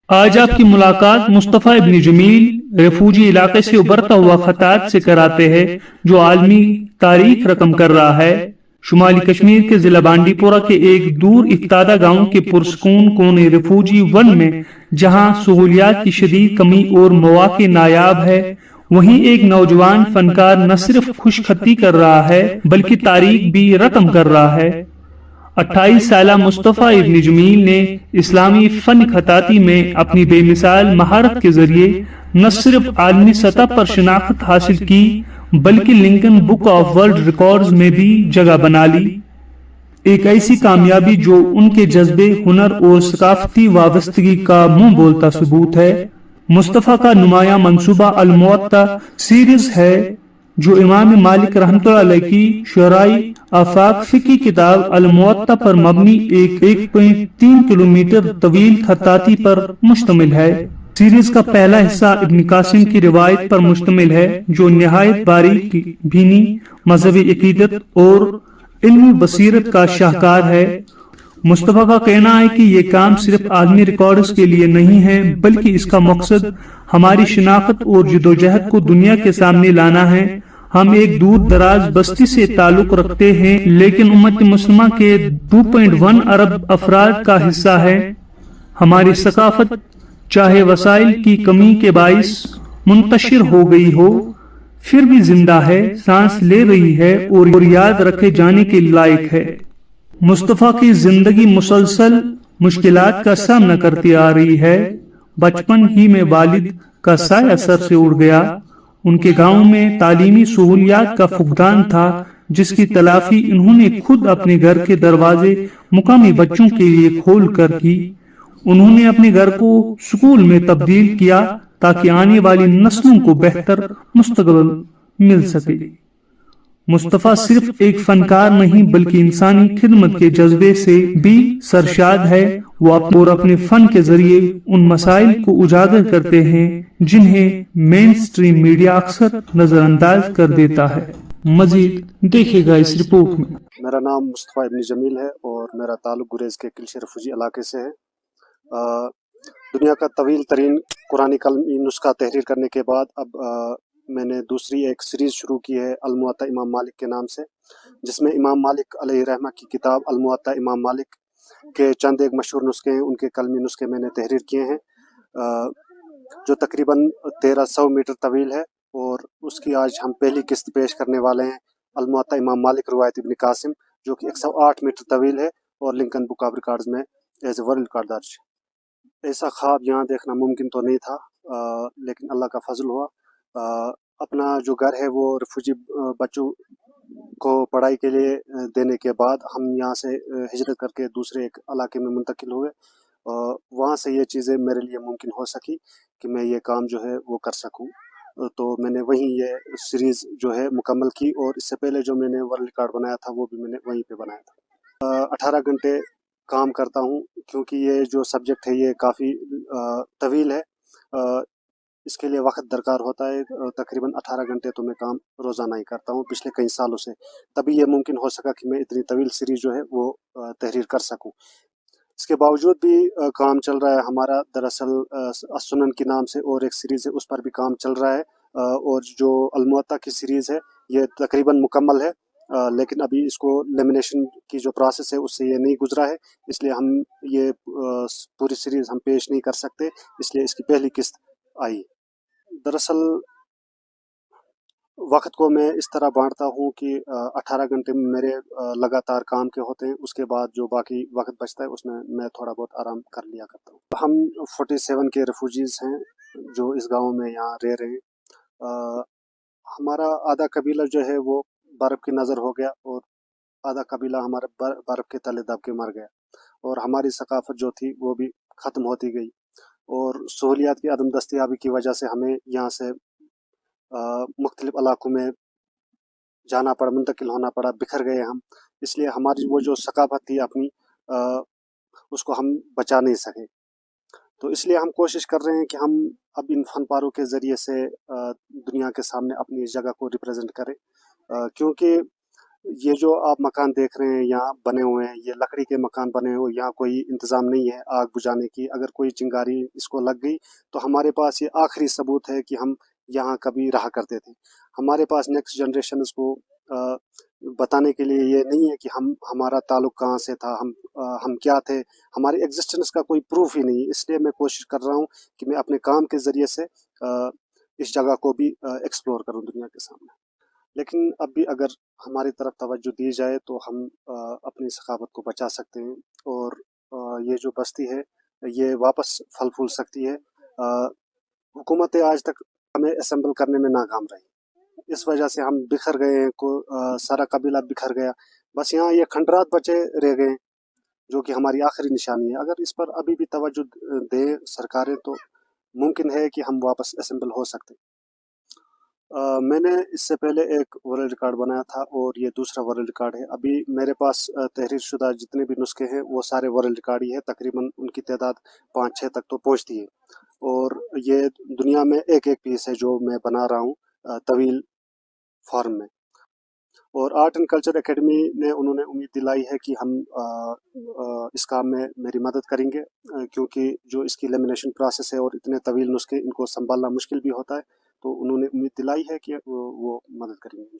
आज आपकी मुलाकात मुस्तफ़ा इब्न जमील रेफूजी इलाके से उभरता हुआ खतात से कराते हैं जो आलमी तारीख रकम कर रहा है। शुमाली कश्मीर के जिला बांडीपोरा के एक दूर इफ्तादा गांव के पुरस्कून कोने रेफूजी वन में जहां सहूलियात की शदीद कमी और मौके नायाब है, वहीं एक नौजवान फनकार न सिर्फ खुशखती कर रहा है बल्कि तारीख भी रकम कर रहा है। 28 साला मुस्तफ़ा इब्न जमील ने इस्लामी फन खताती में अपनी बेमिसाल महारत के जरिए न सिर्फ आलमी सतह पर शिनाख्त हासिल की बल्कि Lincoln book of world records में भी जगह बना ली। एक ऐसी कामयाबी जो उनके जज्बे, हुनर और सकाफती वाबस्तगी का मुंह बोलता सबूत है। मुस्तफ़ा का नुमाया मंसूबा अल मुअत्ता सीरीज है जो इमाम मालिक रहमतुल्लाह अलैह की शराई आफाक फिकी किताब अल मुअत्ता पर मबनी एक 1.3 किलोमीटर तवील खत्ताती पर मुश्तमिल है। सीरीज का पहला हिस्सा इब्न कासिम की रिवायत पर मुश्तमिल है जो निहायत बारीक भीनी मजहबी अकीदत और इल्मी बसीरत का शाहकार है। मुस्तफ़ा का कहना है कि ये काम सिर्फ आलमी रिकॉर्ड्स के लिए नहीं है बल्कि इसका मकसद हमारी शिनाख्त और जदोजहद को दुनिया के सामने लाना है। हम एक दूर दराज बस्ती से ताल्लुक रखते हैं लेकिन उम्मत मुस्लिमा के 2.1 अरब अफराद का हिस्सा है। हमारी सकाफत चाहे वसाइल की कमी के बाइस मुंतशिर हो गई हो फिर भी जिंदा है, सांस ले रही है और याद रखे जाने के लायक है। मुस्तफ़ा की जिंदगी मुसलसल मुश्किलात का सामना करती आ रही है। बचपन ही में वालिद का साया सर से उड़ गया। उनके गांव में तालीमी सहूलियात का फुकदान था जिसकी तलाफी इन्होंने खुद अपने घर के दरवाजे मुकामी बच्चों के लिए खोल कर की। उन्होंने अपने घर को स्कूल में तब्दील किया ताकि आने वाली नस्लों को बेहतर मुस्तकबिल मिल सके। मुस्तफ़ा सिर्फ एक फनकार नहीं बल्कि इंसानी खिदमत के जज्बे से भी सरशाद है। वो अपने फन के जरिए उन मसाइल को उजागर करते हैं जिन्हें मेन स्ट्रीम मीडिया अक्सर नजरअंदाज कर देता है। मजीद देखिएगा इस रिपोर्ट में। मेरा नाम मुस्तफ़ा इब्न जमील है और मेरा ताल्लुक गुरेज के किलशे रफूजी इलाके से है। दुनिया का तवील तरीन कुरानी कलमी नुस्खा तहरीर करने के बाद अब मैंने दूसरी एक सीरीज़ शुरू की है अल मुअत्ता इमाम मालिक के नाम से, जिसमें इमाम मालिक अलैहि रहमा की किताब अल मुअत्ता इमाम मालिक के चंद एक मशहूर नुस्खे हैं, उनके कलमी नुस्खे मैंने तहरीर किए हैं जो तकरीबन 1300 मीटर तवील है। और उसकी आज हम पहली किस्त पेश करने वाले हैं अल मुअत्ता इमाम मालिक रिवायत इब्न कासिम, जो कि 108 मीटर तवील है और लिंकन बुक ऑफ रिकॉर्ड्स में एज ए वर्ल्ड रिकॉर्ड दर्ज है। ऐसा ख्वाब यहाँ देखना मुमकिन तो नहीं था, लेकिन अल्लाह का फजल हुआ। अपना जो घर है वो रिफ्यूजी बच्चों को पढ़ाई के लिए देने के बाद हम यहाँ से हिजरत करके दूसरे एक इलाके में मुंतकिल हुए। वहाँ से ये चीज़ें मेरे लिए मुमकिन हो सकी कि मैं ये काम जो है वो कर सकूँ। तो मैंने वहीं ये सीरीज़ जो है मुकम्मल की और इससे पहले जो मैंने वर्ल्ड रिकॉर्ड बनाया था वो भी मैंने वहीं पे बनाया था। 18 घंटे काम करता हूँ क्योंकि ये जो सब्जेक्ट है ये काफ़ी तवील है। इसके लिए वक्त दरकार होता है। तकरीबन 18 घंटे तो मैं काम रोज़ाना ही करता हूँ पिछले कई सालों से, तभी ये मुमकिन हो सका कि मैं इतनी तवील सीरीज़ जो है वो तहरीर कर सकूँ। इसके बावजूद भी काम चल रहा है हमारा। दरअसल अस्सुनन के नाम से और एक सीरीज़ है उस पर भी काम चल रहा है और जो अल मुअत्ता की सीरीज़ है ये तकरीबन मुकम्मल है, लेकिन अभी इसको लेमिनेशन की जो प्रोसेस है उससे ये नहीं गुजरा है, इसलिए हम ये पूरी सीरीज़ हम पेश नहीं कर सकते, इसलिए इसकी पहली किस्त आई। दरअसल वक्त को मैं इस तरह बांटता हूँ कि 18 घंटे मेरे लगातार काम के होते हैं, उसके बाद जो बाकी वक्त बचता है उसमें मैं थोड़ा बहुत आराम कर लिया करता हूँ। हम 47 के रेफ्यूजीज़ हैं जो इस गांव में यहाँ रह रहे हैं। हमारा आधा कबीला जो है वो बर्फ़ की नज़र हो गया और आधा कबीला हमारा बर्फ़ के तले दब के मर गया और हमारी सकाफत जो थी वो भी ख़त्म होती गई और सहूलियात की अदम दस्तयाबी की वजह से हमें यहाँ से मुख्तलिफ इलाकों में जाना पड़ा, मुंतकिल होना पड़ा, बिखर गए हम। इसलिए हमारी वो जो सकाफत थी अपनी उसको हम बचा नहीं सके। तो इसलिए हम कोशिश कर रहे हैं कि हम अब इन फन पारों के ज़रिए से दुनिया के सामने अपनी इस जगह को रिप्रेजेंट करें, क्योंकि ये जो आप मकान देख रहे हैं यहाँ बने हुए हैं, ये लकड़ी के मकान बने हुए, यहाँ कोई इंतज़ाम नहीं है आग बुझाने की। अगर कोई चिंगारी इसको लग गई तो हमारे पास ये आखिरी सबूत है कि हम यहाँ कभी रहा करते थे। हमारे पास नेक्स्ट जनरेशन को बताने के लिए ये नहीं है कि हमारा ताल्लुक कहाँ से था, हम क्या थे, हमारी एग्जिस्टेंस का कोई प्रूफ ही नहीं है। इसलिए मैं कोशिश कर रहा हूँ कि मैं अपने काम के ज़रिए से इस जगह को भी एक्सप्लोर करूँ दुनिया के सामने। लेकिन अब भी अगर हमारी तरफ तवज्जो दी जाए तो हम अपनी सखावत को बचा सकते हैं और ये जो बस्ती है ये वापस फल फूल सकती है। हुकूमतें आज तक हमें असेंबल करने में नाकाम रही, इस वजह से हम बिखर गए हैं, सारा कबीला बिखर गया। बस यहाँ ये खंडरात बचे रह गए जो कि हमारी आखिरी निशानी है। अगर इस पर अभी भी तवज्जो दें सरकारें तो मुमकिन है कि हम वापस असेंबल हो सकते। मैंने इससे पहले एक वर्ल्ड रिकॉर्ड बनाया था और ये दूसरा वर्ल्ड रिकॉर्ड है। अभी मेरे पास तहरीर शुदा जितने भी नुस्खे हैं वो सारे वर्ल्ड रिकॉर्ड ही है। तकरीबन उनकी तादाद 5-6 तक तो पहुंचती है और ये दुनिया में एक एक पीस है जो मैं बना रहा हूँ तवील फॉर्म में। और आर्ट एंड कल्चर एकेडमी ने उन्होंने उम्मीद दिलाई है कि हम इस काम में मेरी मदद करेंगे, क्योंकि जो इसकी लेमिनेशन प्रोसेस है और इतने तवील नुस्खे इनको संभालना मुश्किल भी होता है, तो उन्होंने उम्मीद दिलाई है कि वो मदद करेंगे।